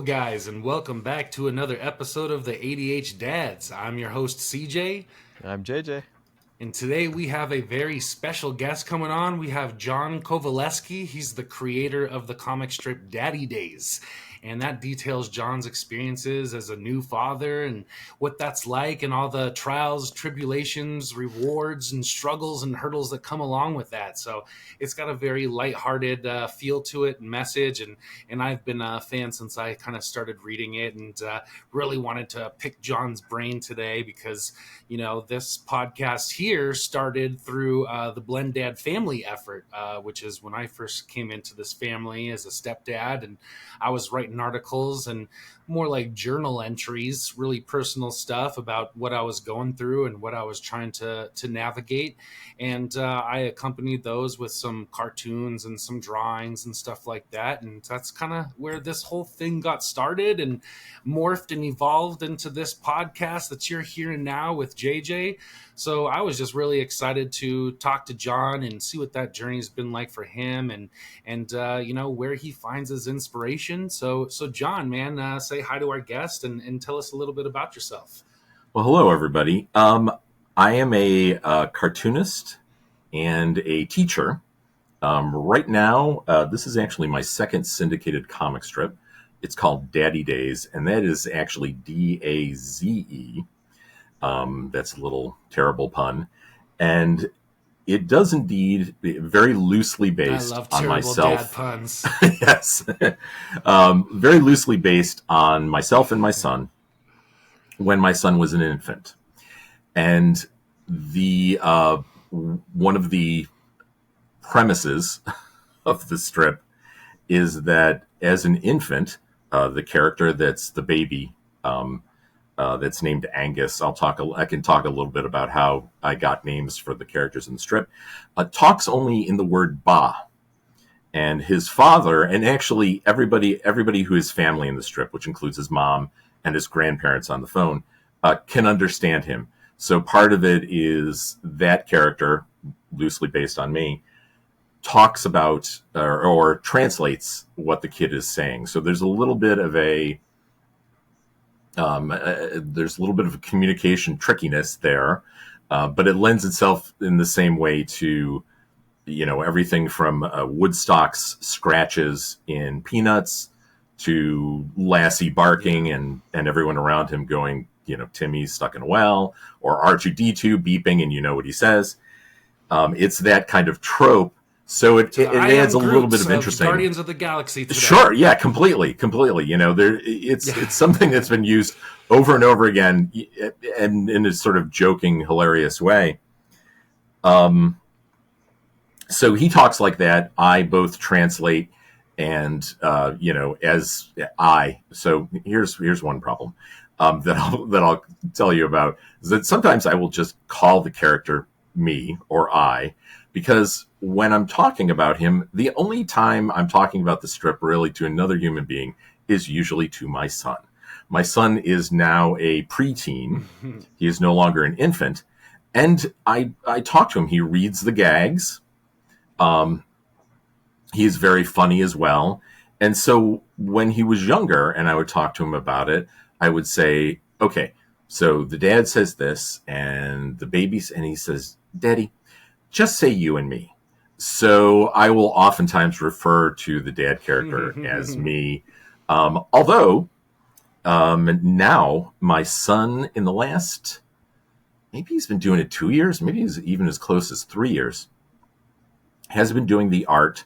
guys, and welcome back to another episode of the ADH Dads. I'm your host, CJ, I'm JJ. and today we have a very special guest coming on. We have John Kovaleski. He's the creator of the comic strip Daze, and that details John's experiences as a new father and what that's like, and all the trials, tribulations, rewards, and struggles and hurdles that come along with that. So it's got a very lighthearted feel to it and message, and I've been a fan since I kind of started reading it, and really wanted to pick John's brain today because this podcast here started through the Blend Dad family effort, which is when I first came into this family as a stepdad, and I was writing articles and more like journal entries, really personal stuff about what I was going through and what I was trying to navigate. And I accompanied those with some cartoons and some drawings and stuff like that. And that's kind of where this whole thing got started and morphed and evolved into this podcast that you're hearing now with JJ. So I was just really excited to talk to John and see what that journey's been like for him, and where he finds his inspiration. So John, man, say hi to our guest and tell us a little bit about yourself. Well, hello, everybody. I am a cartoonist and a teacher. Right now, this is actually my second syndicated comic strip. It's called Daze, and that is actually Daze. That's a little terrible pun. And it does indeed very loosely based on myself. Dad puns. Yes. Very loosely based on myself and my son when my son was an infant. And the one of the premises of the strip is that as an infant, the character that's the baby, that's named Angus. I can talk a little bit about how I got names for the characters in the strip. Talks only in the word ba, and his father, and actually everybody who is family in the strip, which includes his mom and his grandparents on the phone, can understand him. So part of it is that character, loosely based on me, talks about or translates what the kid is saying. So there's a little bit of a communication trickiness there, but it lends itself in the same way to, everything from Woodstock's scratches in Peanuts to Lassie barking and everyone around him going, Timmy's stuck in a well, or R2-D2 beeping and you know what he says. It's that kind of trope. So it adds a little bit of interesting. Guardians of the Galaxy today. Sure, yeah, completely. It's something that's been used over and over again, and in a sort of joking, hilarious way. So he talks like that. I both translate and as I. So here's one problem that I'll tell you about, is that sometimes I will just call the character me or I, because when I'm talking about him, the only time I'm talking about the strip really to another human being is usually to my son. My son is now a preteen. He is no longer an infant. And I talk to him. He reads the gags. He is very funny as well. And so when he was younger and I would talk to him about it, I would say, okay, so the dad says this and the baby's, and he says, Daddy, just say you and me. So I will oftentimes refer to the dad character as me. Although now my son, in the last, maybe he's been doing it 2 years, maybe he's even as close as 3 years, has been doing the art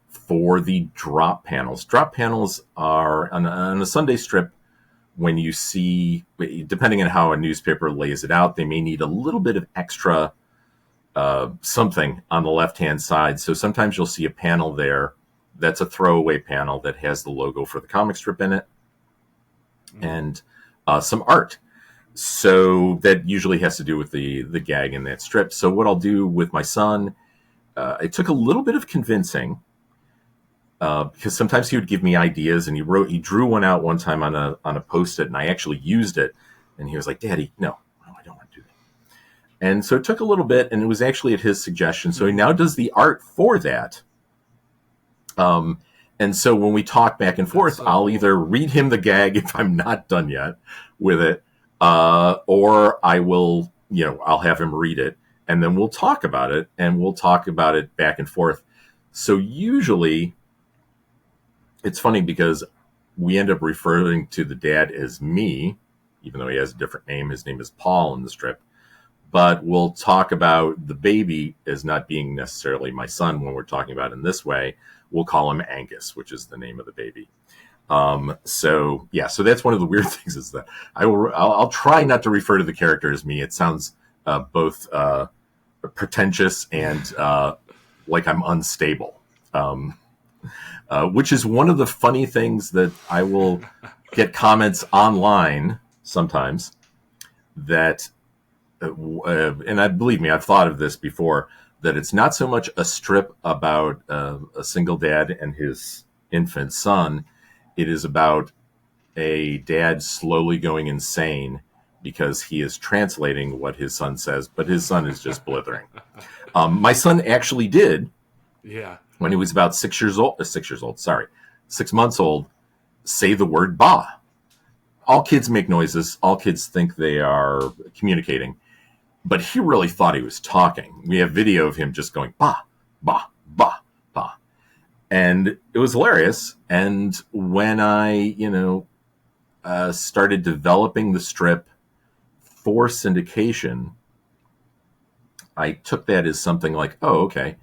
for the drop panels. Drop panels are on a Sunday strip. When you see, depending on how a newspaper lays it out, they may need a little bit of extra something on the left-hand side. So sometimes you'll see a panel there that's a throwaway panel that has the logo for the comic strip in it and some art. So that usually has to do with the gag in that strip. So what I'll do with my son, it took a little bit of convincing, because sometimes he would give me ideas, and he drew one out one time on a Post-it, and I actually used it, and he was like, Daddy, no, I don't want to do that. And so it took a little bit, and it was actually at his suggestion. So he now does the art for that. And so when we talk back and forth, so I'll cool. either read him the gag if I'm not done yet with it, or I will, I'll have him read it, and then we'll talk about it, and we'll talk about it back and forth. So usually, it's funny because we end up referring to the dad as me, even though he has a different name. His name is Paul in the strip. But we'll talk about the baby as not being necessarily my son when we're talking about it in this way. We'll call him Angus, which is the name of the baby. So that's one of the weird things is that I'll try not to refer to the character as me. It sounds both pretentious and like I'm unstable, which is one of the funny things that I will get comments online sometimes that, and I believe me, I've thought of this before, that it's not so much a strip about a single dad and his infant son. It is about a dad slowly going insane because he is translating what his son says, but his son is just blithering. My son actually did, Yeah. when he was about 6 months old, say the word ba. All kids make noises. All kids think they are communicating. But he really thought he was talking. We have video of him just going ba, ba, ba, ba. And it was hilarious. And when I, started developing the strip for syndication, I took that as something like, oh, okay,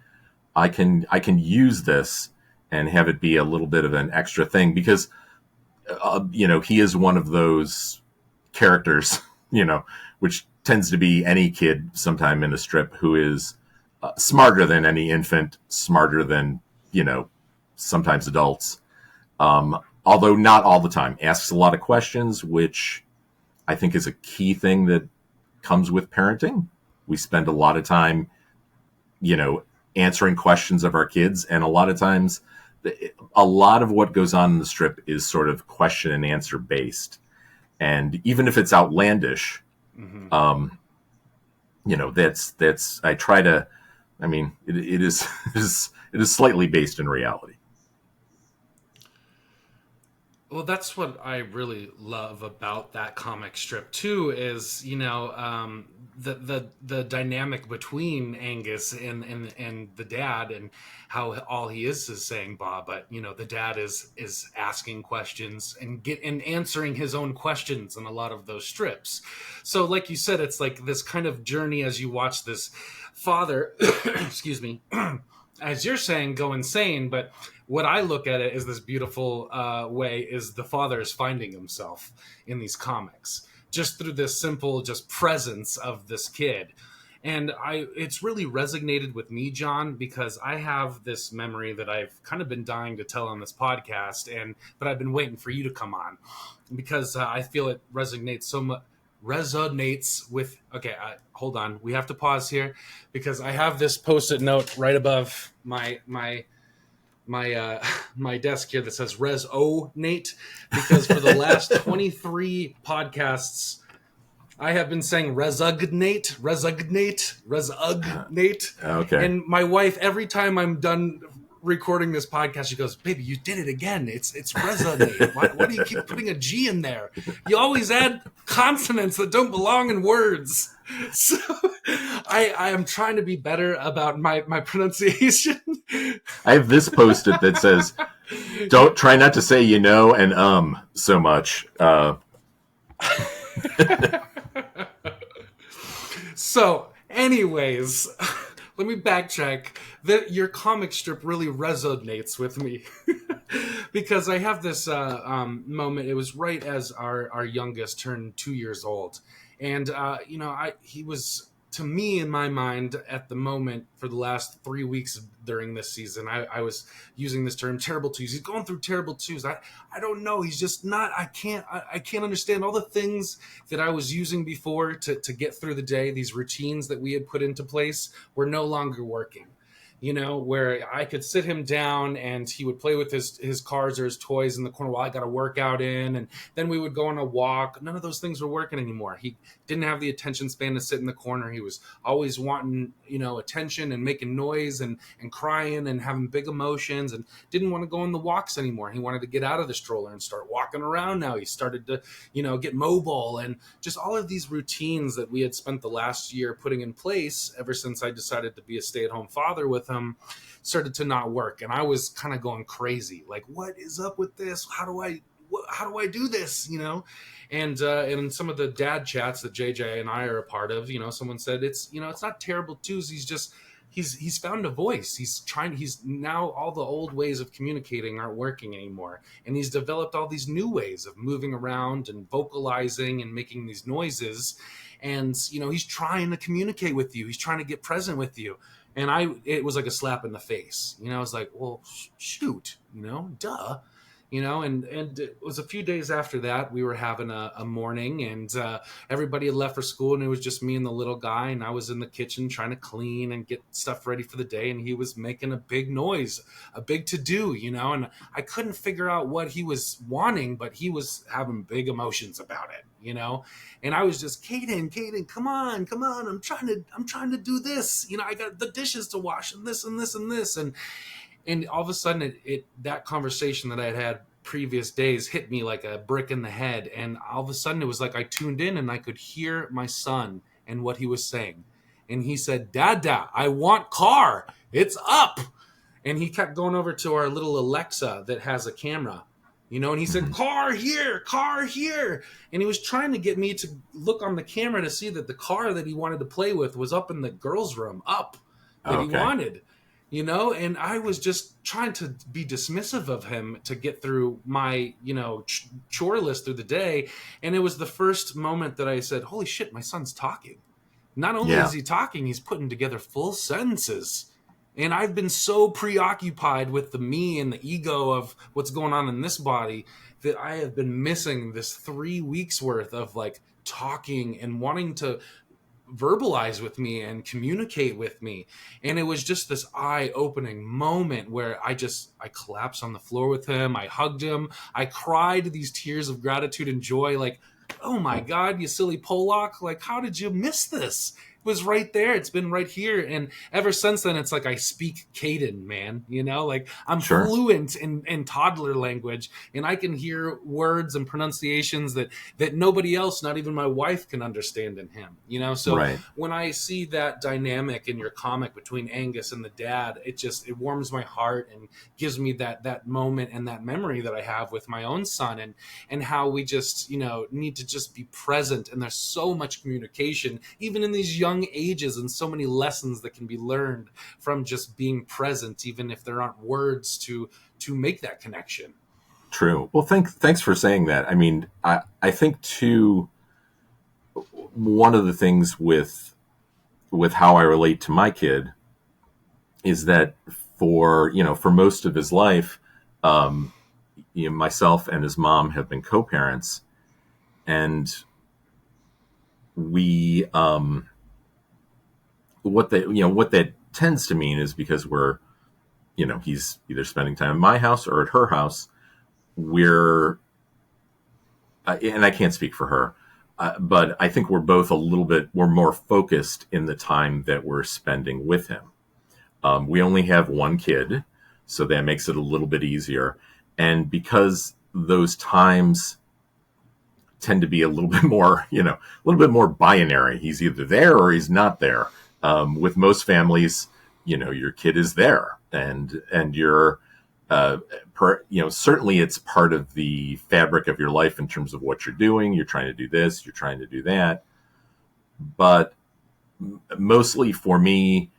I can use this and have it be a little bit of an extra thing because, he is one of those characters, which tends to be any kid sometime in a strip who is smarter than any infant, smarter than, sometimes adults. Although not all the time, asks a lot of questions, which I think is a key thing that comes with parenting. We spend a lot of time, answering questions of our kids. And a lot of times, a lot of what goes on in the strip is sort of question and answer based. And even if it's outlandish, Mm-hmm. I try to, it is, it is slightly based in reality. Well, that's what I really love about that comic strip too. Is the dynamic between Angus and the dad, and how all he is saying "Bob," but the dad is asking questions and answering his own questions in a lot of those strips. So, like you said, it's like this kind of journey as you watch this father, excuse me, as you're saying, go insane, but what I look at it is this beautiful way is the father is finding himself in these comics just through this simple just presence of this kid. And it's really resonated with me, John, because I have this memory that I've kind of been dying to tell on this podcast, but I've been waiting for you to come on because I feel it resonates so much. Resonates with. Okay, hold on. We have to pause here because I have this post-it note right above my my desk here that says Res O Nate, because for the last 23 podcasts I have been saying resugnate, Okay. and my wife, every time I'm done recording this podcast, she goes, "Baby, you did it again. It's resonate. Why do you keep putting a G in there? You always add consonants that don't belong in words." So I am trying to be better about my pronunciation. I have this post-it that says, don't try not to say, and so much. So, anyways, let me backtrack. Your comic strip really resonates with me because I have this moment. It was right as our youngest turned 2 years old, and he was, to me, in my mind at the moment, for the last 3 weeks during this season, I was using this term terrible twos. He's going through terrible twos. I don't know. He's just not. I can't understand all the things that I was using before to get through the day. These routines that we had put into place were no longer working. where I could sit him down and he would play with his cars or his toys in the corner while I got a workout in, and then we would go on a walk. None of those things were working anymore. He didn't have the attention span to sit in the corner. He was always wanting, attention and making noise and crying and having big emotions, and didn't want to go on the walks anymore. He wanted to get out of the stroller and start walking around now. He started to, get mobile, and just all of these routines that we had spent the last year putting in place ever since I decided to be a stay-at-home father with him started to not work. And I was kind of going crazy. Like, what is up with this? How do I do this? And in some of the dad chats that JJ and I are a part of, someone said it's not terrible twos. He's found a voice. He's now, all the old ways of communicating aren't working anymore. And he's developed all these new ways of moving around and vocalizing and making these noises. And, he's trying to communicate with you. He's trying to get present with you. And it was like a slap in the face. I was like, well, shoot, duh. And it was a few days after that, we were having a morning, and everybody had left for school, and it was just me and the little guy, and I was in the kitchen trying to clean and get stuff ready for the day, and he was making a big noise, a big to-do, and I couldn't figure out what he was wanting, but he was having big emotions about it, and I was just, Caden, come on, I'm trying to do this, I got the dishes to wash, and this and this and this, and all of a sudden, that conversation that I had previous days hit me like a brick in the head. And all of a sudden, it was like I tuned in and I could hear my son and what he was saying. And he said, Dada, I want car. It's up. And he kept going over to our little Alexa that has a camera, and he said, car here. And he was trying to get me to look on the camera to see that the car that he wanted to play with was up in the girls' room, that he wanted. And I was just trying to be dismissive of him to get through my, chore list through the day. And it was the first moment that I said, holy shit, my son's talking. Not only is he talking, he's putting together full sentences. And I've been so preoccupied with the me and the ego of what's going on in this body that I have been missing this 3 weeks worth of like talking and wanting to verbalize with me and communicate with me. And it was just this eye-opening moment where I collapsed on the floor with him. I hugged him. I cried these tears of gratitude and joy, like, oh my God, you silly Pollock, like, how did you miss this? It was right there. It's been right here. And ever since then, it's like I speak Caden, man. Like I'm fluent in toddler language, and I can hear words and pronunciations that nobody else, not even my wife, can understand in him. So when I see that dynamic in your comic between Angus and the dad, it warms my heart and gives me that moment and that memory that I have with my own son, and how we just need to just be present. And there's so much communication, even in these young ages, and so many lessons that can be learned from just being present, even if there aren't words to make that connection. True. Well, thanks for saying that. I mean, I think too, one of the things with how I relate to my kid is that for most of his life, myself and his mom have been co-parents, and we what that tends to mean is, because we're he's either spending time in my house or at her house, we're and I can't speak for her, but I think we're both we're more focused in the time that we're spending with him. We only have one kid, so that makes it a little bit easier. And because those times tend to be a little bit more, a little bit more binary. He's either there or he's not there. With most families, your kid is there, and you're, certainly it's part of the fabric of your life in terms of what you're doing. You're trying to do this, you're trying to do that. But mostly for me,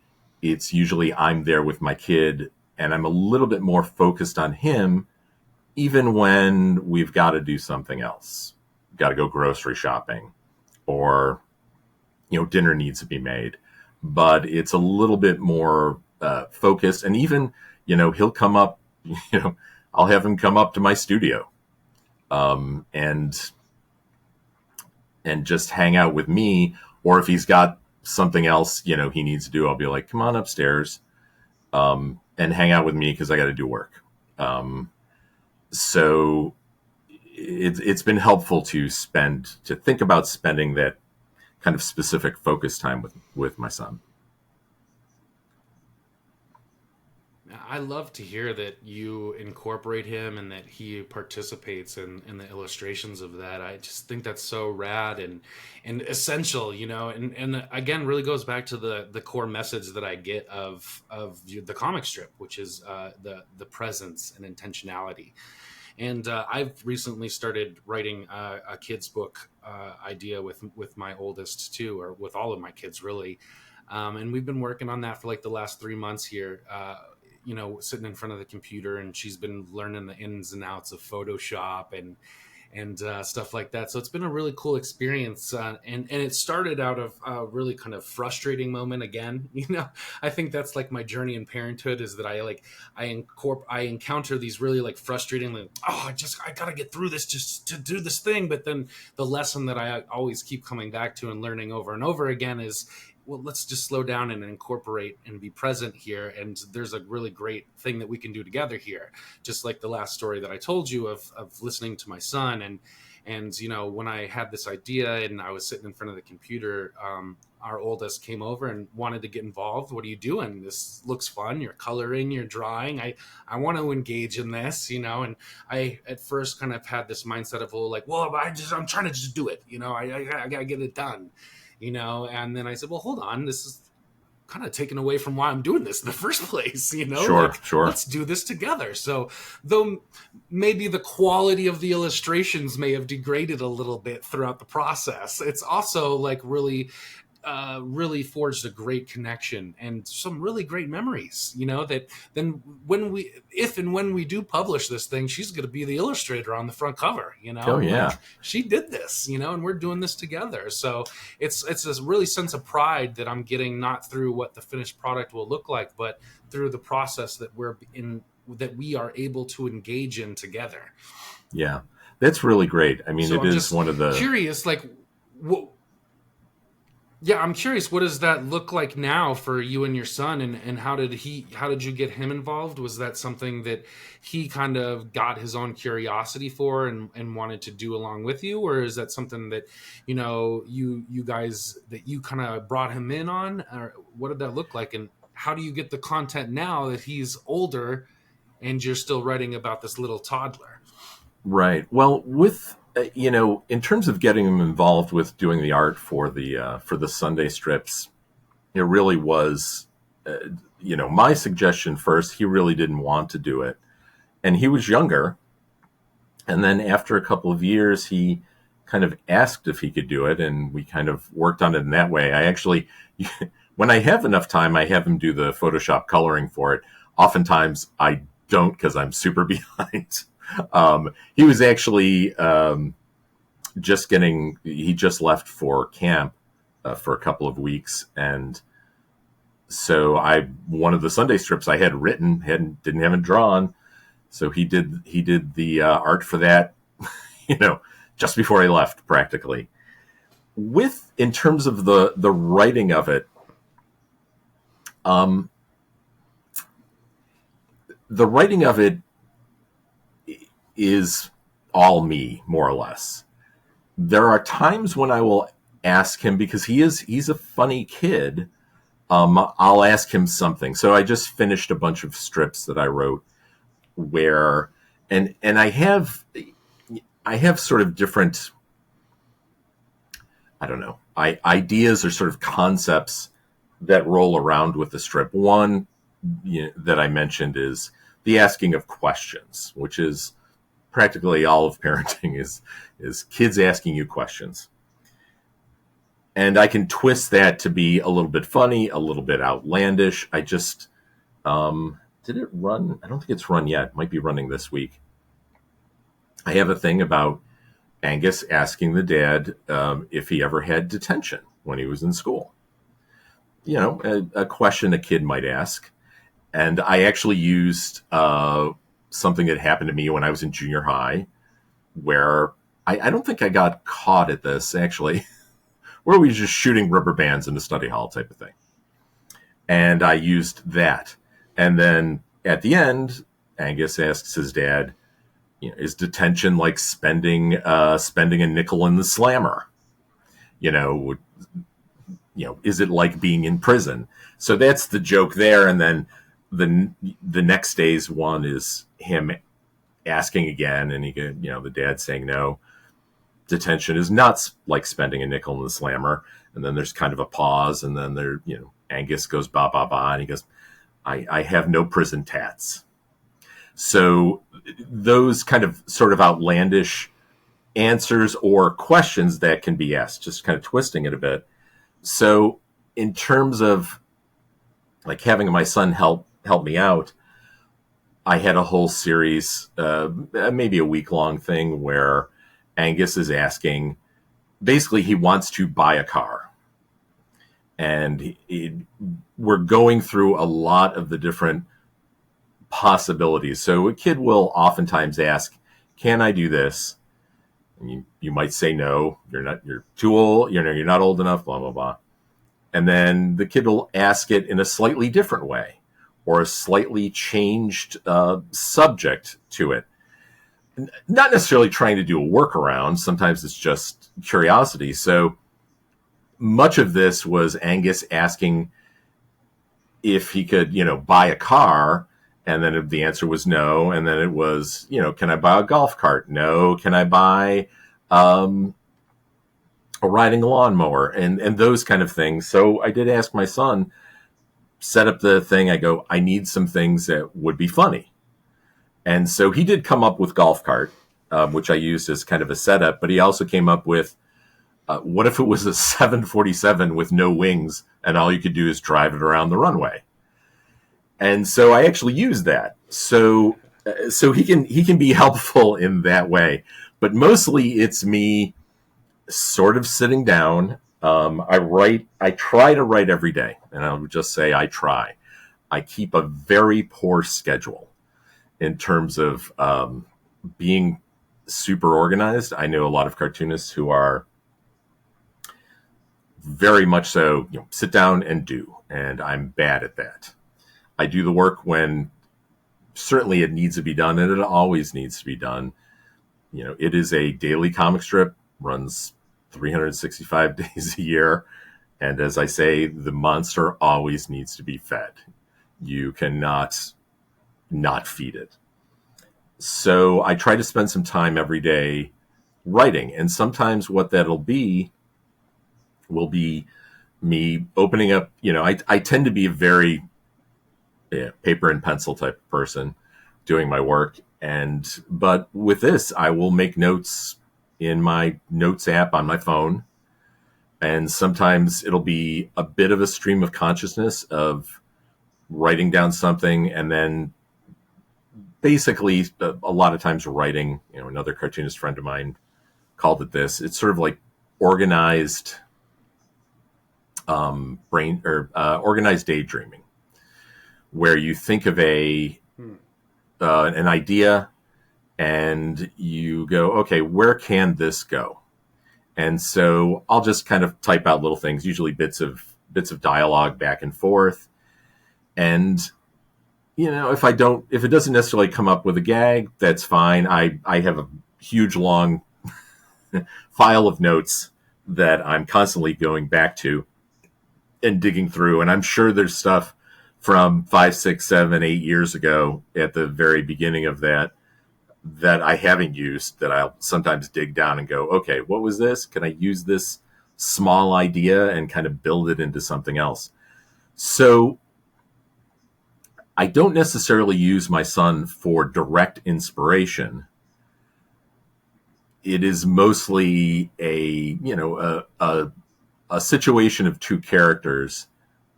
it's usually I'm there with my kid, and I'm a little bit more focused on him, even when we've got to do something else. Got to go grocery shopping, or dinner needs to be made. But it's a little bit more focused, and even he'll come up. I'll have him come up to my studio, and just hang out with me. Or if he's got something else he needs to do, I'll be like, come on upstairs. and hang out with me because I got to do work. Um, so it's been helpful to think about spending that kind of specific focus time with my son. I love to hear that you incorporate him and that he participates in the illustrations of that. I just think that's so rad and essential, and again, really goes back to the core message that I get of the comic strip, which is the presence and intentionality. And I've recently started writing a kids book idea with my oldest too, or with all of my kids really. And we've been working on that for like the last 3 months here. Sitting in front of the computer, and she's been learning the ins and outs of Photoshop and stuff like that. So it's been a really cool experience, and it started out of a really kind of frustrating moment again. I think that's like my journey in parenthood, is that I encounter these really like frustrating, like, oh, I gotta get through this just to do this thing. But then the lesson that I always keep coming back to and learning over and over again is, well, let's just slow down and incorporate and be present here. And there's a really great thing that we can do together here. Just like the last story that I told you of listening to my son. And when I had this idea and I was sitting in front of the computer, our oldest came over and wanted to get involved. What are you doing? This looks fun. You're coloring, you're drawing. I want to engage in this, and I at first kind of had this mindset of, well, I'm trying to just do it. I gotta get it done. And then I said, well, hold on, this is kind of taken away from why I'm doing this in the first place, Sure, sure. Let's do this together. So though maybe the quality of the illustrations may have degraded a little bit throughout the process, it's also like really forged a great connection and some really great memories, that then when we do publish this thing, she's going to be the illustrator on the front cover, Oh yeah. like she did this, and we're doing this together. So it's this really sense of pride that I'm getting, not through what the finished product will look like, but through the process that we are able to engage in together. Yeah, that's really great. I mean, So it I'm is just one of the curious, like, what, yeah, I'm curious, what does that look like now for you and your son, and how did you get him involved? Was that something that he kind of got his own curiosity for and wanted to do along with you? Or is that something that, you guys, that you kind of brought him in on? Or what did that look like? And how do you get the content now that he's older and you're still writing about this little toddler? right. Well, with in terms of getting him involved with doing the art for the Sunday strips, it really was my suggestion first. He really didn't want to do it, and he was younger. And then after a couple of years, he kind of asked if he could do it, and we kind of worked on it in that way. I actually, when I have enough time, I have him do the Photoshop coloring for it. Oftentimes, I don't because I'm super behind. He was actually he just left for camp for a couple of weeks, and so one of the Sunday strips I had written didn't have it drawn, so he did the art for that, just before he left, practically. In terms of the writing of it, the writing of it is all me, more or less. There are times when I will ask him, because he's a funny kid. I'll ask him something. So I just finished a bunch of strips that I wrote where, and I have sort of different, I don't know, ideas or sort of concepts that roll around with the strip. One that I mentioned is the asking of questions, which is practically all of parenting is kids asking you questions. And I can twist that to be a little bit funny, a little bit outlandish. I just, did it run? I don't think it's run yet. It might be running this week. I have a thing about Angus asking the dad if he ever had detention when he was in school. A question a kid might ask. And I actually used something that happened to me when I was in junior high, where I don't think I got caught at this, actually, where we were just shooting rubber bands in the study hall type of thing. And I used that. And then at the end, Angus asks his dad, is detention like spending a nickel in the slammer? You know, is it like being in prison? So that's the joke there. And then the next day's one is him asking again, and the dad saying no, detention is not like spending a nickel in the slammer. And then there's kind of a pause, and then Angus goes ba ba ba, and he goes, I have no prison tats. So those kind of sort of outlandish answers or questions that can be asked, just kind of twisting it a bit. So in terms of like having my son help me out, I had a whole series, maybe a week-long thing where Angus is asking, basically he wants to buy a car. And we're going through a lot of the different possibilities. So a kid will oftentimes ask, can I do this? And you might say no, you're too old, you're not old enough, blah, blah, blah. And then the kid will ask it in a slightly different way or a slightly changed subject to it. Not necessarily trying to do a workaround. Sometimes it's just curiosity. So much of this was Angus asking if he could, buy a car. And then the answer was no. And then it was, can I buy a golf cart? No. Can I buy a riding lawnmower? And those kind of things. So I did ask my son, set up the thing. I go, I need some things that would be funny. And so he did come up with golf cart, which I used as kind of a setup. But he also came up with, what if it was a 747 with no wings and all you could do is drive it around the runway? And so I actually used that. So he can be helpful in that way. But mostly it's me sort of sitting down. I try to write every day, and I would just say I try. I keep a very poor schedule in terms of being super organized. I know a lot of cartoonists who are very much so, sit down and do, and I'm bad at that. I do the work when certainly it needs to be done, and it always needs to be done. It is a daily comic strip, runs 365 days a year. And as I say, the monster always needs to be fed. You cannot not feed it. So I try to spend some time every day writing. And sometimes what that'll be will be me opening up, I tend to be a very paper and pencil type of person doing my work. But with this, I will make notes in my notes app on my phone. And sometimes it'll be a bit of a stream of consciousness of writing down something and then basically a lot of times writing, another cartoonist friend of mine called it this. It's sort of like organized organized daydreaming, where you think of an idea and you go, okay, where can this go? And so I'll just kind of type out little things, usually bits of dialogue back and forth. And, if it doesn't necessarily come up with a gag, that's fine. I have a huge long file of notes that I'm constantly going back to and digging through. And I'm sure there's stuff from 5, 6, 7, 8 years ago at the very beginning of that I haven't used, that I'll sometimes dig down and go, okay, what was this? Can I use this small idea and kind of build it into something else? So I don't necessarily use my son for direct inspiration. It is mostly a situation of two characters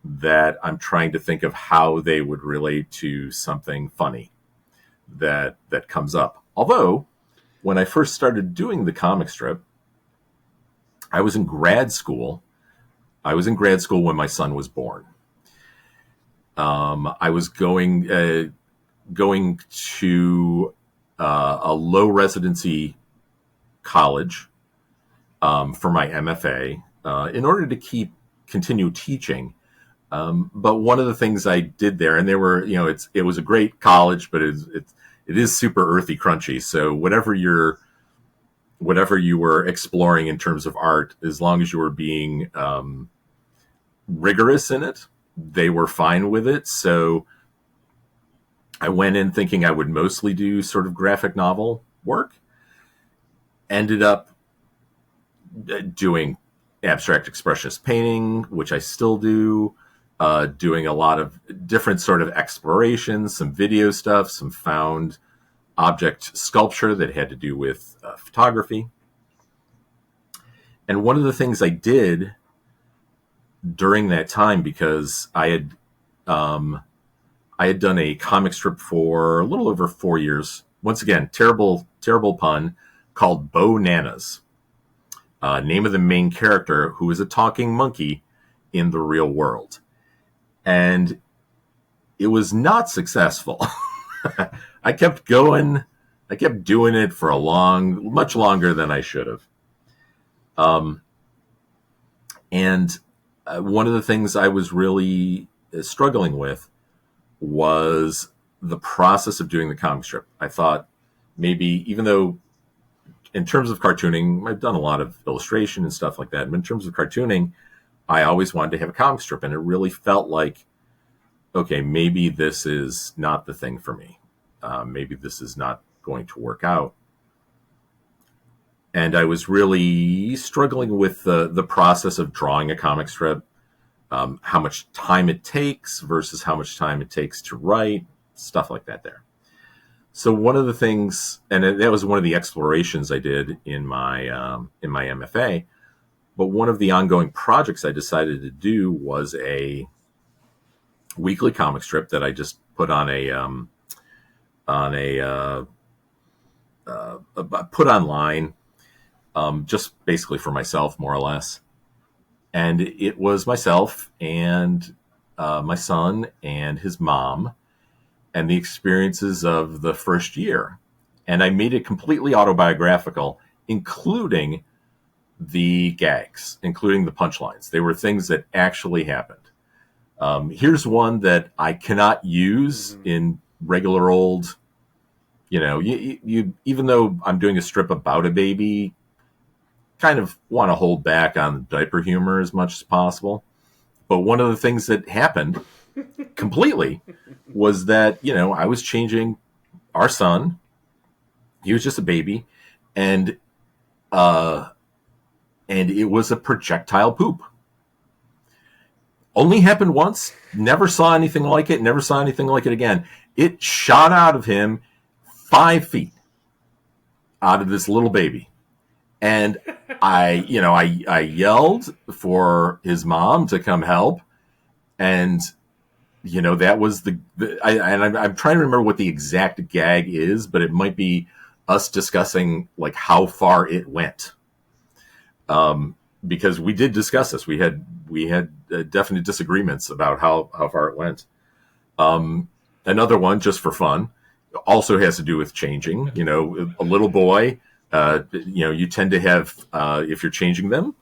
that I'm trying to think of how they would relate to something funny that comes up. Although, when I first started doing the comic strip, I was in grad school. I was in grad school when my son was born. I was going to a low residency college for my MFA in order to continue teaching. But one of the things I did there, and it was a great college, but it is super earthy, crunchy. So whatever you were exploring in terms of art, as long as you were being rigorous in it, they were fine with it. So I went in thinking I would mostly do sort of graphic novel work. Ended up doing abstract expressionist painting, which I still do, doing a lot of different sort of explorations, some video stuff, some found object sculpture that had to do with photography. And one of the things I did during that time, because I had done a comic strip for a little over 4 years. Once again, terrible pun, called Bo Nanas. Name of the main character, who is a talking monkey in the real world. And it was not successful. I kept going. I kept doing it for much longer than I should have. And one of the things I was really struggling with was the process of doing the comic strip. I thought maybe, even though in terms of cartooning, I've done a lot of illustration and stuff like that, but in terms of cartooning, I always wanted to have a comic strip, and it really felt like, okay, maybe this is not the thing for me. Maybe this is not going to work out. And I was really struggling with the process of drawing a comic strip, how much time it takes versus how much time it takes to write, stuff like that there. So one of the things, and that was one of the explorations I did in my MFA, but one of the ongoing projects I decided to do was a weekly comic strip that I just put put online, just basically for myself, more or less. And it was myself and my son and his mom and the experiences of the first year. And I made it completely autobiographical, including the gags, including the punchlines. They were things that actually happened. Here's one that I cannot use in regular old, you even though I'm doing a strip about a baby, kind of want to hold back on diaper humor as much as possible. But one of the things that happened completely was that, I was changing our son. He was just a baby, and it was a projectile poop. Only happened once, never saw anything like it, never saw anything like it again. It shot out of him 5 feet out of this little baby. And I yelled for his mom to come help. And, that was I'm trying to remember what the exact gag is, but it might be us discussing like how far it went. Because we did discuss this. We had definite disagreements about how far it went. Another one, just for fun, also has to do with changing. A little boy, you tend to have, if you're changing them,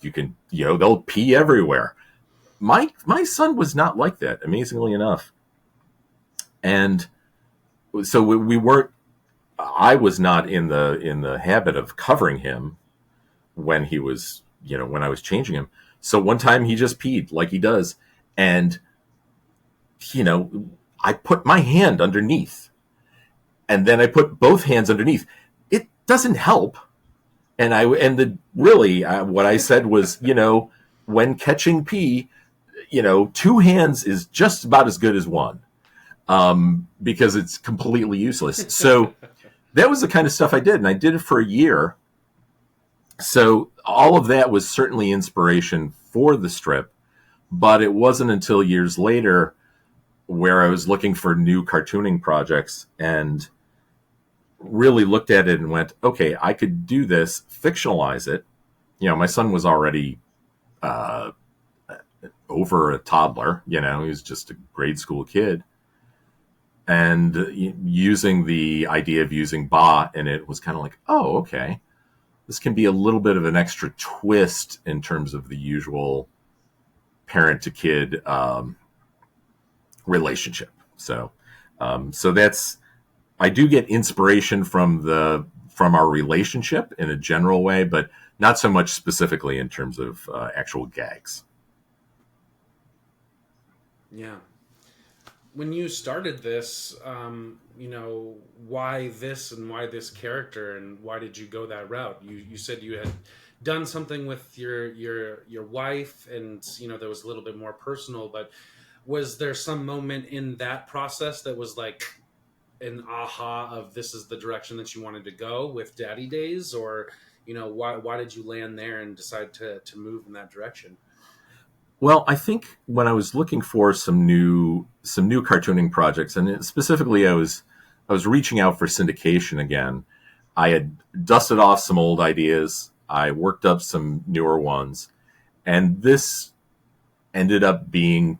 you can, they'll pee everywhere. My son was not like that, amazingly enough. And so I was not in the habit of covering him when he was, when I was changing him. So one time he just peed like he does. And, I put my hand underneath, and then I put both hands underneath. It doesn't help. And what I said was, when catching pee, 2 hands is just about as good as one, because it's completely useless. So that was the kind of stuff I did, and I did it for a year. So all of that was certainly inspiration for the strip, but it wasn't until years later where I was looking for new cartooning projects and really looked at it and went, okay, I could do this, fictionalize it. My son was already over a toddler, he was just a grade school kid. And using the idea of using Ba in it was kind of like, oh, okay. This can be a little bit of an extra twist in terms of the usual, parent to kid relationship. So that's, I do get inspiration from our relationship in a general way, but not so much specifically in terms of actual gags. Yeah. When you started this, why this and why this character, and why did you go that route? You said you had done something with your wife, and that was a little bit more personal. But was there some moment in that process that was like an aha of this is the direction that you wanted to go with Daddy Days, or why did you land there and decide to move in that direction? Well, I think when I was looking for some new cartooning projects, and specifically I was reaching out for syndication again. I had dusted off some old ideas. I worked up some newer ones, and this ended up being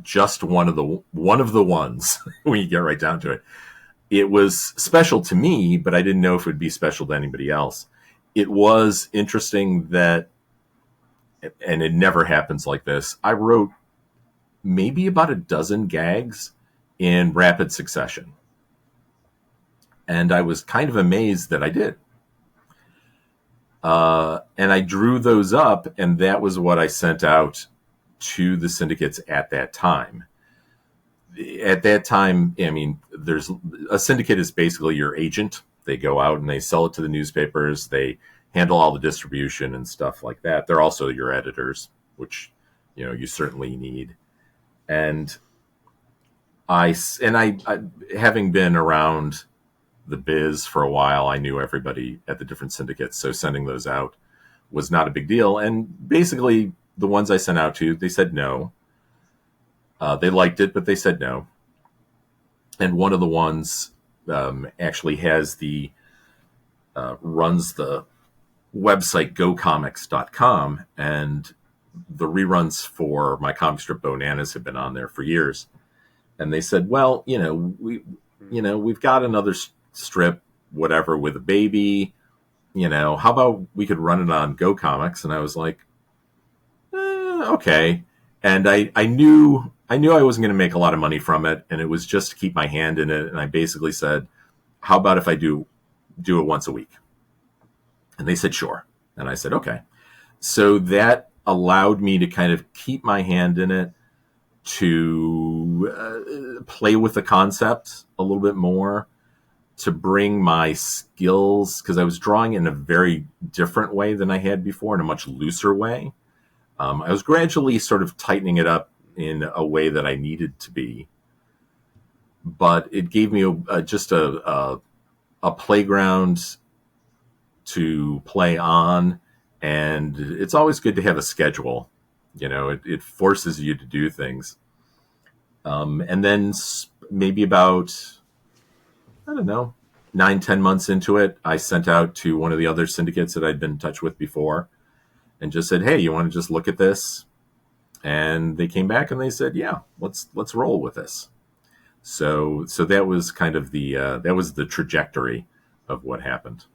just one of the ones when you get right down to it. It was special to me, but I didn't know if it would be special to anybody else. It was interesting that, and it never happens like this, I wrote maybe about a dozen gags in rapid succession. And I was kind of amazed that I did. And I drew those up, and that was what I sent out to the syndicates at that time. At that time, I mean, there's a syndicate is basically your agent. They go out and they sell it to the newspapers. They handle all the distribution and stuff like that. They're also your editors, which you certainly need. And I having been around the biz for a while, I knew everybody at the different syndicates, so sending those out was not a big deal. And basically, the ones I sent out to, they said no. They liked it, but they said no. And one of the ones actually runs the website gocomics.com, and the reruns for my comic strip Bonanas have been on there for years. And they said, well, we've got another strip, whatever, with a baby. How about we could run it on Go Comics? And I was like, okay. And I knew I wasn't going to make a lot of money from it, and it was just to keep my hand in it. And I basically said, how about if I do it once a week? And they said, sure. And I said, okay. So that allowed me to kind of keep my hand in it, to play with the concept a little bit more, to bring my skills, because I was drawing in a very different way than I had before, in a much looser way. I was gradually sort of tightening it up in a way that I needed to be, but it gave me just a playground to play on, and it's always good to have a schedule. It forces you to do things. And then maybe about, I don't know, 9-10 months into it, I sent out to one of the other syndicates that I'd been in touch with before and just said, hey, you want to just look at this? And they came back and they said, yeah, let's roll with this. So that was kind of that was the trajectory of what happened.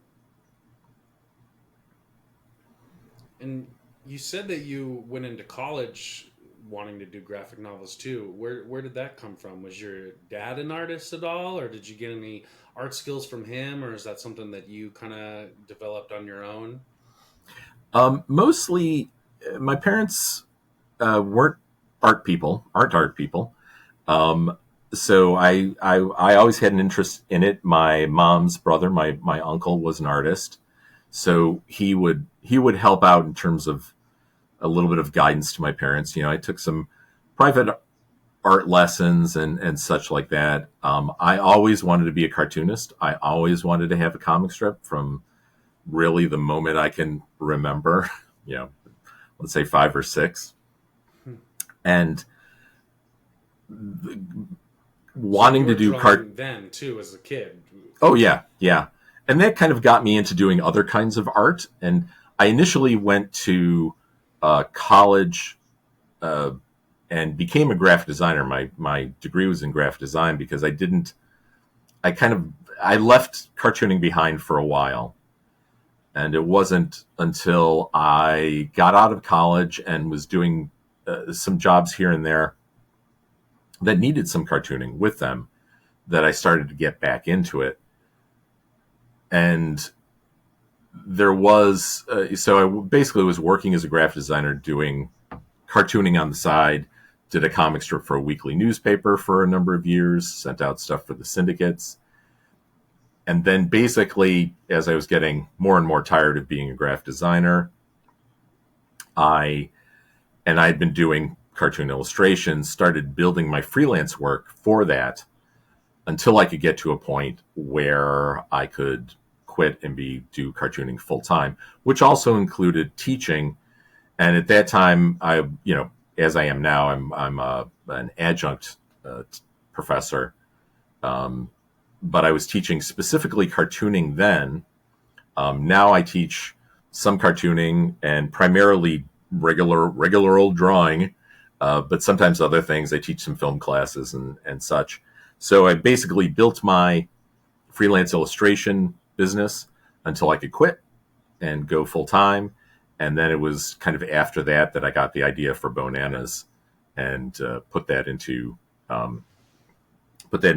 And you said that you went into college wanting to do graphic novels too. Where did that come from? Was your dad an artist at all, or did you get any art skills from him, or is that something that you kind of developed on your own? Mostly, my parents weren't aren't art people. So I always had an interest in it. My mom's brother, my uncle, was an artist, so he would help out in terms of a little bit of guidance to my parents. I took some private art lessons and such like that. I always wanted to be a cartoonist. I always wanted to have a comic strip from really the moment I can remember. Let's say 5 or 6, and wanting to do then too as a kid. Oh yeah, and that kind of got me into doing other kinds of art. And I initially went to college and became a graphic designer. My degree was in graphic design because I left cartooning behind for a while. And it wasn't until I got out of college and was doing some jobs here and there that needed some cartooning with them, that I started to get back into it. And there was, so I basically was working as a graphic designer doing cartooning on the side, did a comic strip for a weekly newspaper for a number of years, sent out stuff for the syndicates. And then basically, as I was getting more and more tired of being a graphic designer, I'd been doing cartoon illustrations, started building my freelance work for that until I could get to a point where I could quit and do cartooning full time, which also included teaching. And at that time, as I am now, I'm an adjunct professor, but I was teaching specifically cartooning then. Now I teach some cartooning and primarily regular old drawing, but sometimes other things. I teach some film classes and such. So I basically built my freelance illustration business until I could quit and go full time. And then it was kind of after that I got the idea for Bonanas and put that in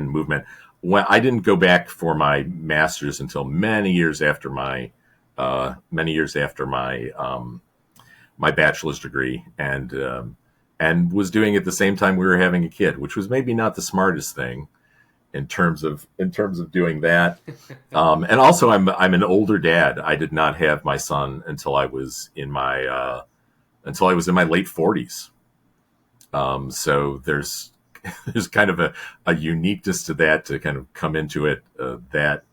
movement. When I didn't go back for my master's until many years after my my bachelor's degree, and was doing it at the same time we were having a kid, which was maybe not the smartest thing in terms of doing that. And also, I'm an older dad. I did not have my son until I was in my late 40s. So there's kind of a uniqueness to that, to kind of come into it with that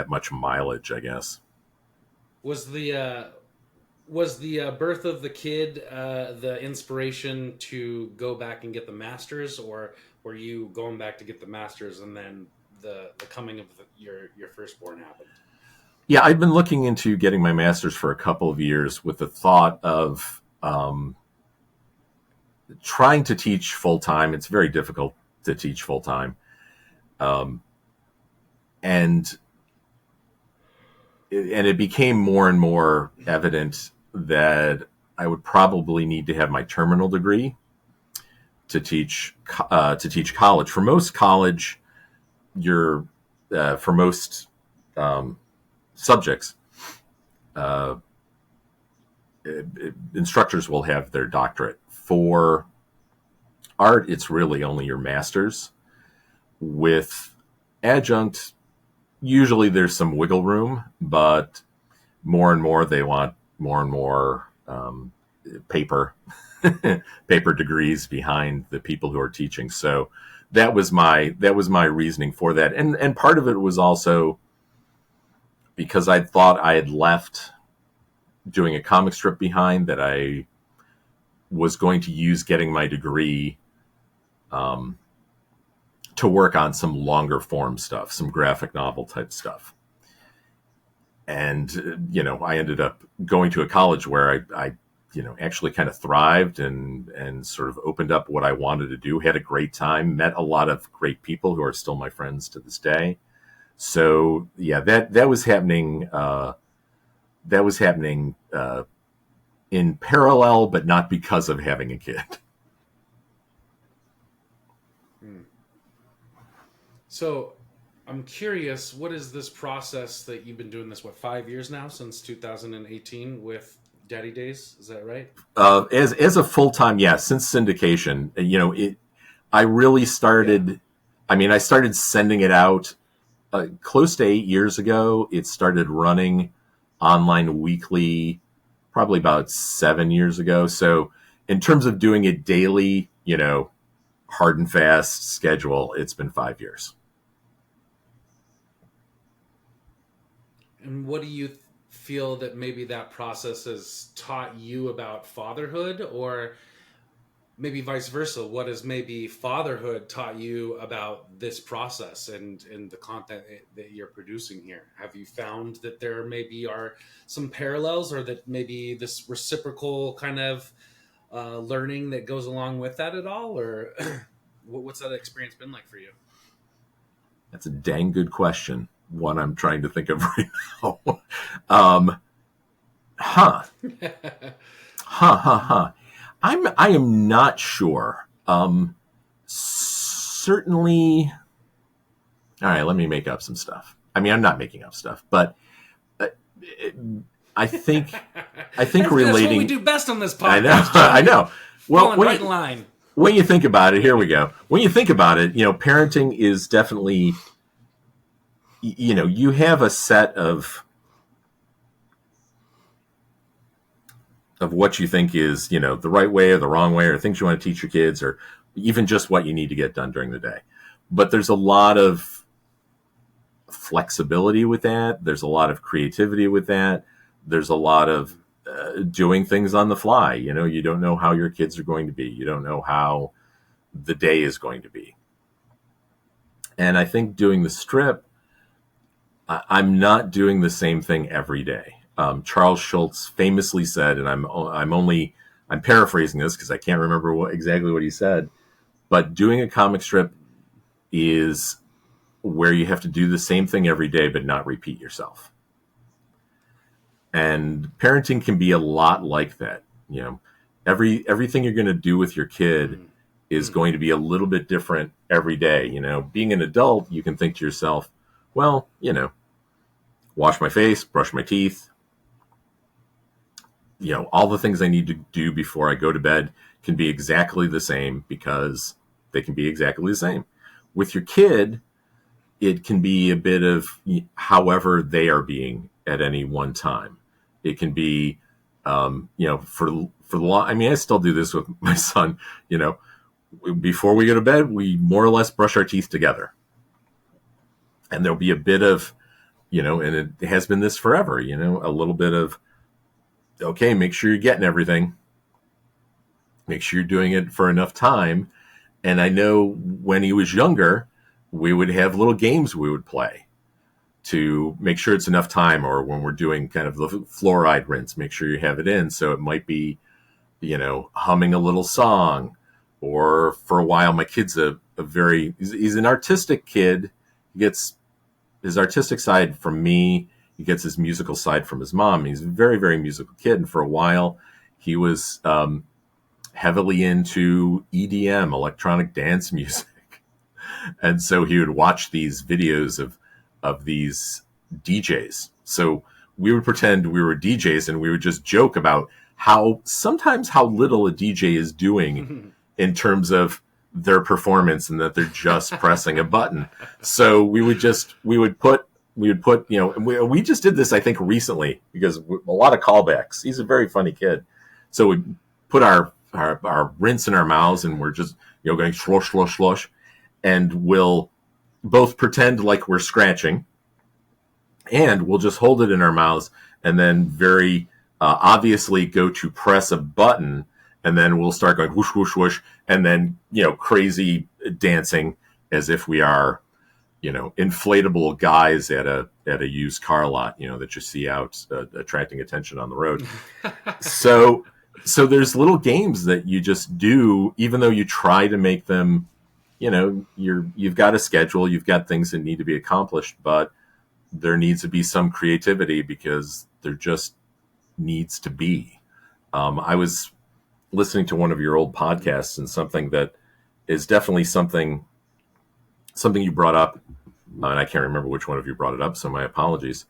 much mileage, I guess. Was the birth of the kid the inspiration to go back and get the master's, or were you going back to get the master's and then the coming of your firstborn happened? Yeah, I'd been looking into getting my master's for a couple of years with the thought of trying to teach full time. It's very difficult to teach full time, and it became more and more evident that I would probably need to have my terminal degree to teach college. For most college, for most subjects, instructors will have their doctorate. For art, it's really only your master's. With adjunct, usually there's some wiggle room, but more and more they want more and more paper degrees behind the people who are teaching. So that was my reasoning for that. And part of it was also because I thought I had left doing a comic strip behind, that I was going to use getting my degree to work on some longer form stuff, some graphic novel type stuff. And, I ended up going to a college where I actually kind of thrived and sort of opened up what I wanted to do, had a great time, met a lot of great people who are still my friends to this day. So yeah, that was happening. That was happening in parallel, but not because of having a kid. So I'm curious, what is this process that you've been doing this, 5 years now, since 2018 with Daddy Daze? Is that right? As a full-time, yeah, since syndication, I really started, yeah. I started sending it out close to 8 years ago. It started running online weekly probably about 7 years ago. So in terms of doing it daily, hard and fast schedule, it's been 5 years. And what do you feel that maybe that process has taught you about fatherhood, or maybe vice versa? What has maybe fatherhood taught you about this process and the content that you're producing here? Have you found that there maybe are some parallels, or that maybe this reciprocal kind of learning that goes along with that at all? Or what's that experience been like for you? That's a dang good question. One I'm trying to think of right now. I am not sure. Certainly. All right, let me make up some stuff. I mean, I'm not making up stuff, but uh, I think That's relating. what we do best on this podcast. I know. John. I know. Well, Right in line. When you think about it, here we go. When you think about it, parenting is definitely, you have a set of what you think is, the right way or the wrong way, or things you want to teach your kids, or even just what you need to get done during the day. But there's a lot of flexibility with that. There's a lot of creativity with that. There's a lot of doing things on the fly. You don't know how your kids are going to be. You don't know how the day is going to be. And I think doing the strip, I'm not doing the same thing every day. Charles Schulz famously said, and I'm paraphrasing this because I can't remember exactly what he said, but doing a comic strip is where you have to do the same thing every day but not repeat yourself. And parenting can be a lot like that. Everything you're going to do with your kid is going to be a little bit different every day. Being an adult, you can think to yourself, well, wash my face, brush my teeth, all the things I need to do before I go to bed can be exactly the same because they can be exactly the same. With your kid, it can be a bit of however they are being at any one time. It can be, for the long. I mean, I still do this with my son. Before we go to bed, we more or less brush our teeth together, and there'll be a bit of, and it has been this forever. A little bit of, okay, make sure you're getting everything. Make sure you're doing it for enough time. And I know when he was younger, we would have little games we would play to make sure it's enough time, or when we're doing kind of the fluoride rinse, make sure you have it in. So it might be, humming a little song, or for a while, my kid's he's an artistic kid. He gets his artistic side from me. He gets his musical side from his mom. He's a very, very musical kid. And for a while, he was heavily into EDM, electronic dance music. And so he would watch these videos of these DJs. So we would pretend we were DJs, and we would just joke about how little a DJ is doing in terms of their performance, and that they're just pressing a button. So we would put, we just did this, I think, recently, because a lot of callbacks. He's a very funny kid. So we put our rinse in our mouths, and we're just, going slosh, slosh, slosh, and we'll both pretend like we're scratching, and we'll just hold it in our mouths, and then very obviously go to press a button, and then we'll start going whoosh, whoosh, whoosh, and then, crazy dancing as if we are, inflatable guys at a used car lot, that you see out attracting attention on the road. So there's little games that you just do, even though you try to make them, you've got a schedule, you've got things that need to be accomplished, but there needs to be some creativity because there just needs to be. I was listening to one of your old podcasts, and something that is definitely something you brought up, and I can't remember which one of you brought it up, so my apologies,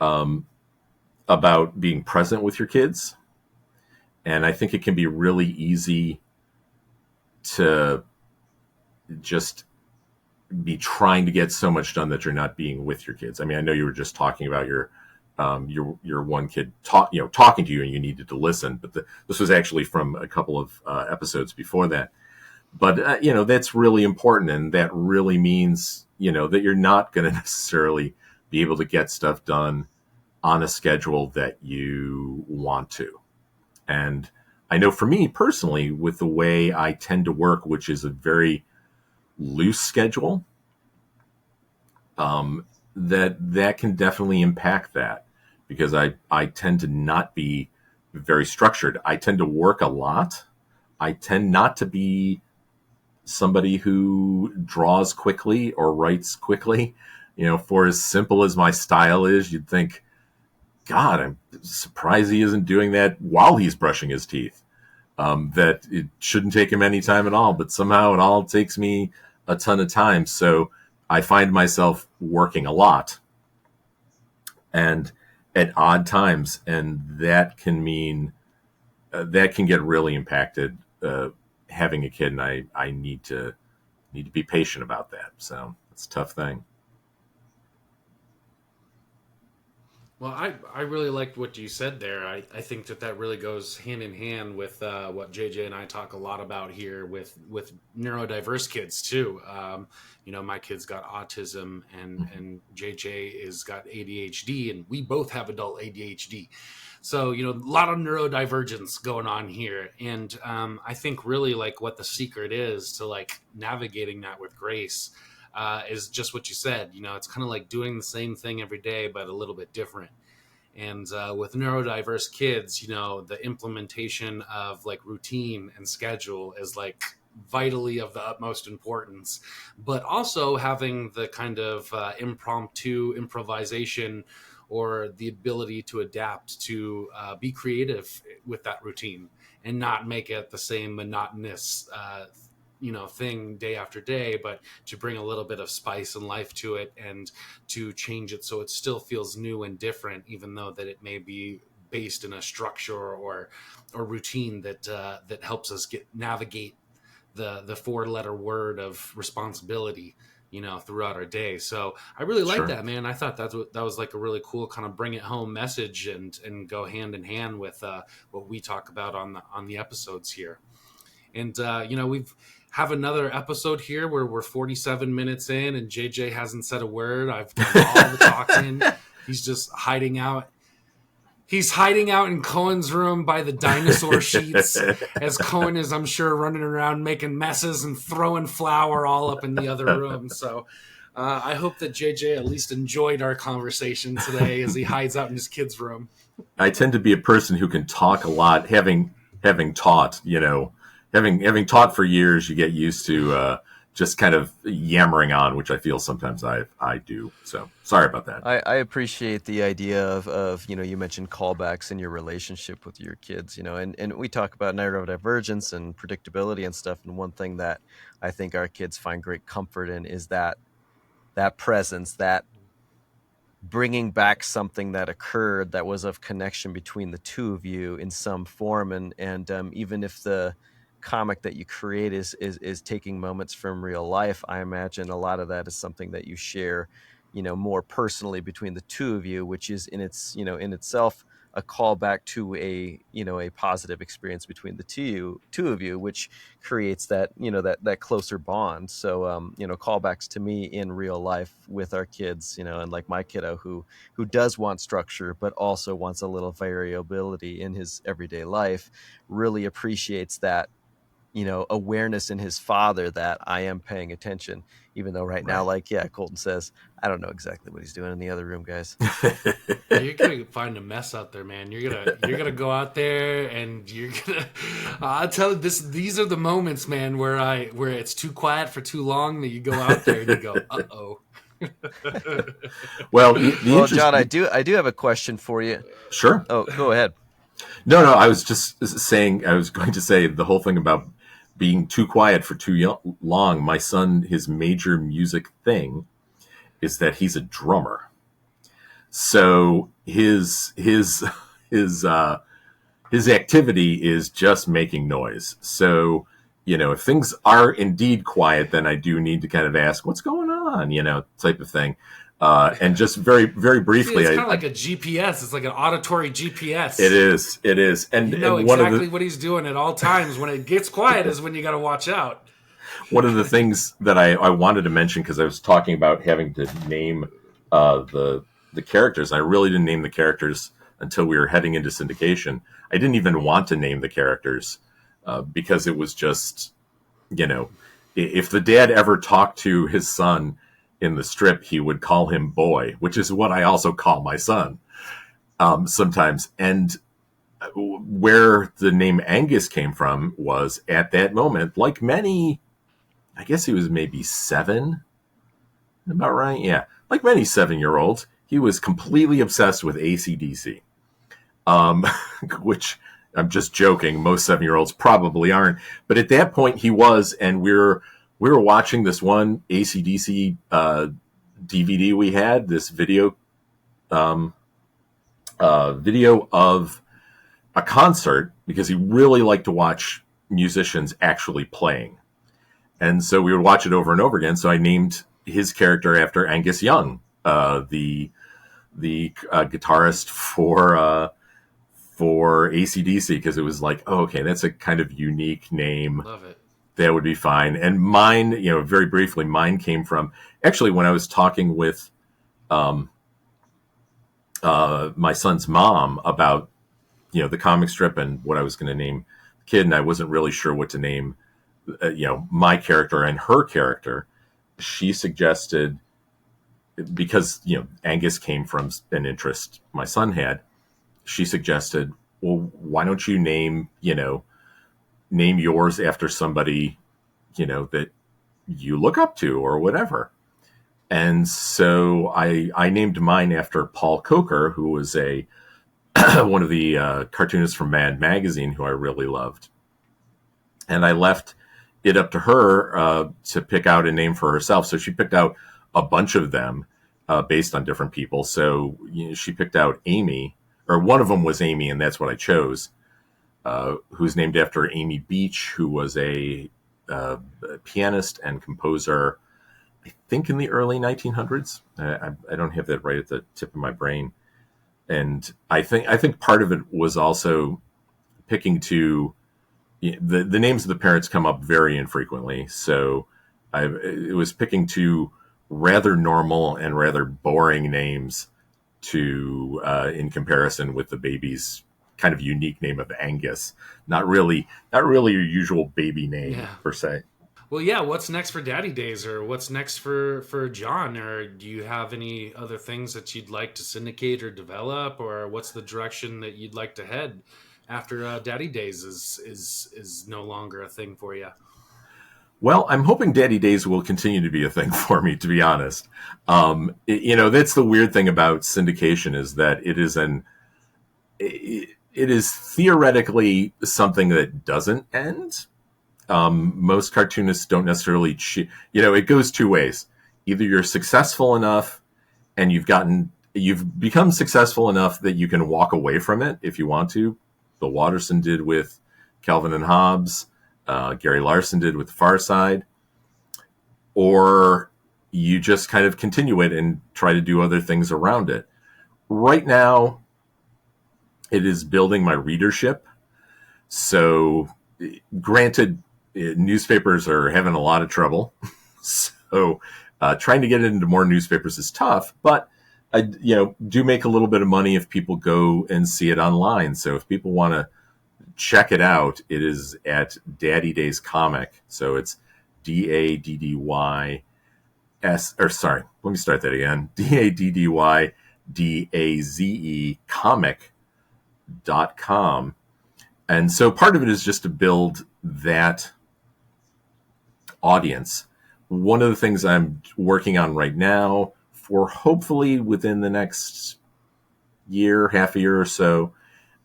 about being present with your kids. And I think it can be really easy to just be trying to get so much done that you're not being with your kids. I mean, I know you were just talking about your one kid talking to you, and you needed to listen, but this was actually from a couple of episodes before that. But that's really important, and that really means that you're not going to necessarily be able to get stuff done on a schedule that you want to. And I know for me personally, with the way I tend to work, which is a very loose schedule, that can definitely impact that, because I tend to not be very structured. I tend to work a lot. I tend not to be somebody who draws quickly or writes quickly. For as simple as my style is, you'd think, God, I'm surprised he isn't doing that while he's brushing his teeth. that it shouldn't take him any time at all, but somehow it all takes me a ton of time. So I find myself working a lot and at odd times, and that can mean that can get really impacted having a kid, and I need to be patient about that. So it's a tough thing. Well, I really liked what you said there. I think that really goes hand in hand with what JJ and I talk a lot about here with neurodiverse kids too. My kid's got autism, and JJ is got ADHD, and we both have adult ADHD. So a lot of neurodivergence going on here, and I think really like what the secret is to like navigating that with grace is just what you said. It's kind of like doing the same thing every day, but a little bit different. And with neurodiverse kids, the implementation of like routine and schedule is like vitally of the utmost importance, but also having the kind of impromptu improvisation or the ability to adapt to be creative with that routine and not make it the same monotonous thing day after day, but to bring a little bit of spice and life to it and to change it so it still feels new and different, even though that it may be based in a structure or routine that helps us navigate the four-letter word of responsibility throughout our day. So I really like Sure. that, man. I thought that was like a really cool kind of bring it home message and go hand in hand with what we talk about on the episodes here. And we've have another episode here where we're 47 minutes in and JJ hasn't said a word. I've done all the talking. He's just hiding out. He's hiding out in Cohen's room by the dinosaur sheets as Cohen is, I'm sure, running around making messes and throwing flour all up in the other room. So I hope that JJ at least enjoyed our conversation today as he hides out in his kid's room. I tend to be a person who can talk a lot, having taught, having taught for years, you get used to just kind of yammering on, which I feel sometimes I do. So sorry about that. I appreciate the idea of you mentioned callbacks in your relationship with your kids, and we talk about neurodivergence and predictability and stuff. And one thing that I think our kids find great comfort in is that presence, that bringing back something that occurred that was of connection between the two of you in some form. And even if the comic that you create is taking moments from real life, I imagine a lot of that is something that you share, more personally between the two of you, which is in itself a callback to a positive experience between the two of you, which creates that that closer bond. So callbacks to me in real life with our kids, and like my kiddo who does want structure but also wants a little variability in his everyday life, really appreciates that awareness in his father that I am paying attention, even though right now, like, yeah, Colton says, I don't know exactly what he's doing in the other room, guys. Yeah, you're gonna find a mess out there, man. You're gonna go out there and you're gonna. I'll tell you this. These are the moments, man, where it's too quiet for too long that you go out there and you go, uh-oh. Well, John, I do have a question for you. Sure. Oh, go ahead. No, I was just saying. I was going to say the whole thing about being too quiet for too long. My son, his major music thing is that he's a drummer. So his activity is just making noise. So, if things are indeed quiet, then I do need to kind of ask what's going on, type of thing. And just very, very briefly, it's kind of like a GPS. It's like an auditory GPS. It is. And you know and exactly what he's doing at all times. When it gets quiet is when you got to watch out. One of the things that I wanted to mention, because I was talking about having to name the characters, and I really didn't name the characters until we were heading into syndication. I didn't even want to name the characters because it was just, if the dad ever talked to his son in the strip, he would call him boy, which is what I also call my son sometimes. And where the name Angus came from was at that moment, like many, I guess he was maybe 7, about right? Yeah. Like many 7-year-olds, he was completely obsessed with AC/DC, which I'm just joking. Most 7-year-olds probably aren't. But at that point, he was, and we were watching this one AC/DC DVD we had, this um, video of a concert, because he really liked to watch musicians actually playing. And so we would watch it over and over again. So I named his character after Angus Young, the guitarist for AC/DC, because it was like, oh, okay, that's a kind of unique name. Love it. That would be fine. And mine, very briefly, mine came from actually when I was talking with my son's mom about the comic strip and what I was going to name the kid, and I wasn't really sure what to name my character and her character. She suggested, because Angus came from an interest my son had, she suggested, well, why don't you name yours after somebody that you look up to or whatever. And so I named mine after Paul Coker, who was a one of the cartoonists from Mad Magazine, who I really loved. And I left it up to her to pick out a name for herself. So she picked out a bunch of them based on different people. So she picked out Amy, or one of them was Amy, and that's what I chose, who's named after Amy Beach, who was a pianist and composer, I think in the early 1900s. I don't have that right at the tip of my brain. And I think part of it was also picking to the names of the parents come up very infrequently. So it was picking two rather normal and rather boring names to in comparison with the baby's kind of unique name of Angus. Not really your usual baby name per se. Well, yeah, what's next for Daddy Daze, or what's next for John? Or do you have any other things that you'd like to syndicate or develop, or what's the direction that you'd like to head after Daddy Daze is no longer a thing for you? Well, I'm hoping Daddy Daze will continue to be a thing for me, to be honest. That's the weird thing about syndication, is that it is theoretically something that doesn't end. Most cartoonists don't necessarily, it goes two ways. Either you're successful enough and you've become successful enough that you can walk away from it if you want to. Bill Watterson did with Calvin and Hobbes. Gary Larson did with The Far Side. Or you just kind of continue it and try to do other things around it. Right now, it is building my readership. So, granted, newspapers are having a lot of trouble. So trying to get into more newspapers is tough, but I do make a little bit of money if people go and see it online. So if people want to check it out, it is at Daddy Daze Comic. So it's DADDYS, or sorry, let me start that again. DADDYDAZE comic.com. And so part of it is just to build that audience. One of the things I'm working on right now, for hopefully within the next half a year or so,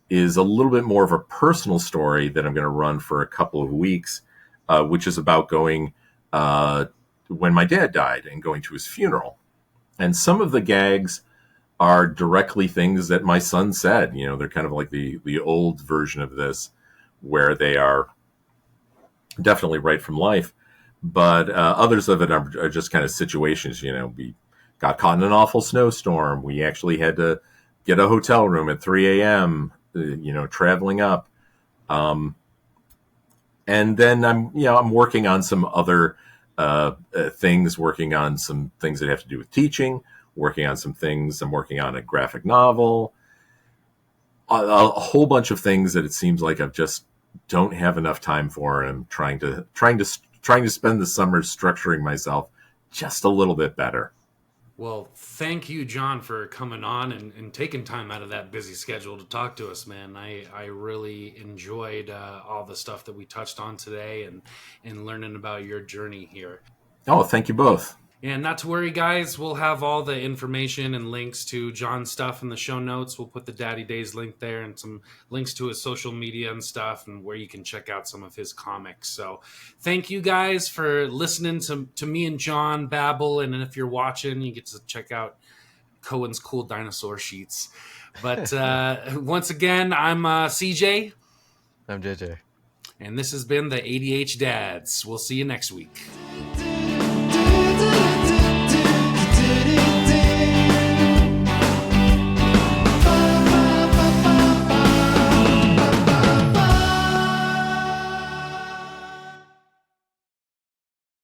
is a little bit more of a personal story that I'm going to run for a couple of weeks, which is about going when my dad died and going to his funeral. And some of the gags are directly things that my son said. They're kind of like the old version of this, where they are definitely right from life. But others of it are just kind of situations. We got caught in an awful snowstorm. We actually had to get a hotel room at 3 a.m., traveling up. And then I'm working on some other things, working on some things that have to do with teaching, working on some things. I'm working on a graphic novel, a whole bunch of things that it seems like I've just don't have enough time for. And I'm trying to spend the summer structuring myself just a little bit better. Well, thank you, John, for coming on and taking time out of that busy schedule to talk to us, man. I really enjoyed all the stuff that we touched on today and learning about your journey here. Oh, thank you both. And not to worry, guys, we'll have all the information and links to John's stuff in the show notes. We'll put the Daddy Days link there and some links to his social media and stuff and where you can check out some of his comics. So thank you guys for listening to me and John babble. And if you're watching, you get to check out Cohen's cool dinosaur sheets. But once again, I'm CJ. I'm JJ. And this has been the ADH Dads. We'll see you next week.